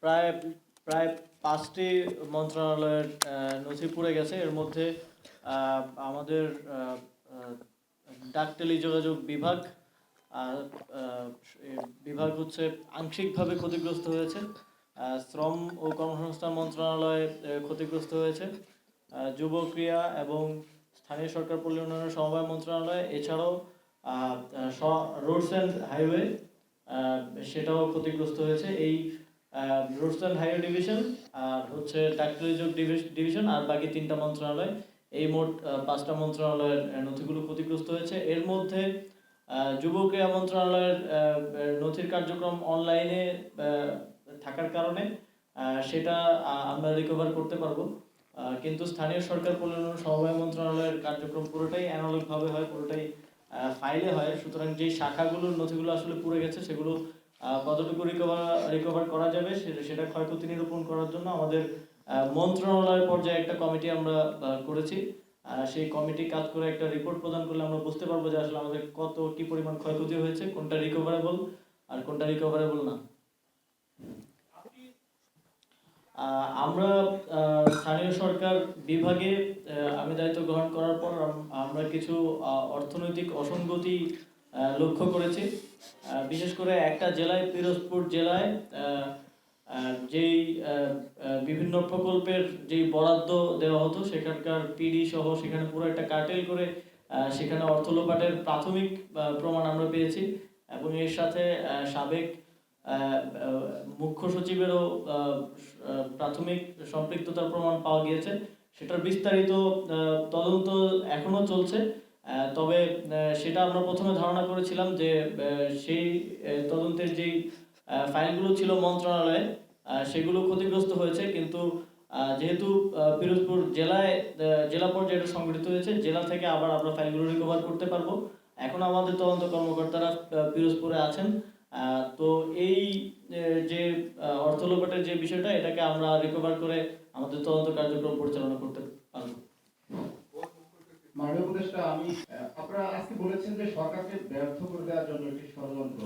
প্রায় প্রায় 5টি মন্ত্রণালয়ের নথি পুড়ে গেছে। এর মধ্যে আমাদের ডাক টেলিযোগাযোগ বিভাগ বিভাগ হচ্ছে আংশিকভাবে ক্ষতিগ্রস্ত হয়েছে। শ্রম ও কর্মসংস্থান মন্ত্রণালয় ক্ষতিগ্রস্ত হয়েছে। যুব ক্রীড়া এবং স্থানীয় সরকার পল্লী উন্নয়ন সমবায় মন্ত্রণালয়, এছাড়াও রোডস অ্যান্ড হাইওয়ে সেটাও ক্ষতিগ্রস্ত হয়েছে। এই রোডস অ্যান্ড হাইওয়ে ডিভিশন আর হচ্ছে ডাক টেলিযোগ ডিভিশন আর বাকি 3টা মন্ত্রণালয়, এই মোট 5টা মন্ত্রণালয়ের নথিগুলো ক্ষতিগ্রস্ত হয়েছে। এর মধ্যে যুব ক্রীড়া মন্ত্রণালয়ের নথির কার্যক্রম অনলাইনে থাকার কারণে সেটা আমরা রিকভার করতে পারবো, কিন্তু স্থানীয় সরকার পল্লী উন্নয়ন সমবায় মন্ত্রণালয়ের কার্যক্রম পুরোটাই অ্যানালগভাবে হয়, পুরোটাই ফাইলে হয়। সুতরাং যেই শাখাগুলোর নথিগুলো আসলে পুড়ে গেছে সেগুলো কতটুকু রিকভার করা যাবে সেটা ক্ষয়ক্ষতি নিরূপণ করার জন্য আমাদের মন্ত্রণালয় পর্যায়ে একটা কমিটি আমরা করেছি। সেই কমিটি কাজ করে একটা রিপোর্ট প্রদান করলে আমরা বুঝতে পারবো যে আসলে আমাদের কি পরিমাণ ক্ষয়ক্ষতি হয়েছে, কোনটা রিকভারেবল আর কোনটা রিকভারেবল না। আমরা স্থানীয় সরকার বিভাগে আমি দায়িত্ব গ্রহণ করার পর আমরা কিছু অর্থনৈতিক অসঙ্গতি লক্ষ্য করেছি। বিশেষ করে একটা জেলায়, পিরোজপুর জেলায় যেই বিভিন্ন প্রকল্পের যেই বরাদ্দ দেওয়া হতো সেখানকার পিডি সহ সেখানে পুরো একটা কার্টেল করে সেখানে অর্থ লোপাটের প্রাথমিক প্রমাণ আমরা পেয়েছি, এবং এর সাথে সাবেক মুখ্য সচিবেরও প্রাথমিক সম্পৃক্ততার প্রমাণ পাওয়া গিয়েছে। সেটার বিস্তারিত তদন্ত এখনো চলছে। তবে সেটা আমরা প্রথমে ধারণা করেছিলাম যে সেই তদন্তের যেই ফাইলগুলো ছিল মন্ত্রণালয়ে সেগুলো ক্ষতিগ্রস্ত হয়েছে, কিন্তু যেহেতু পিরোজপুর জেলা পর্যায়ে এটা সংগঠিত হয়েছে, জেলা থেকে আবার আমরা ফাইলগুলো রিকভার করতে পারবো। এখন আমাদের তদন্ত কর্মকর্তারা পিরোজপুরে আছেন। তো এই যে অর্থ লোপাটের যে বিষয়টা, এটাকে আমরা রিকভার করে আমাদের তদন্ত কার্যক্রম পরিচালনা করতে পারবো। মাননীয় উপদেষ্টা, আপনারা আজকে বলেছেন যে সরকারকে ব্যর্থ করে দেওয়ার জন্য একটি ষড়যন্ত্র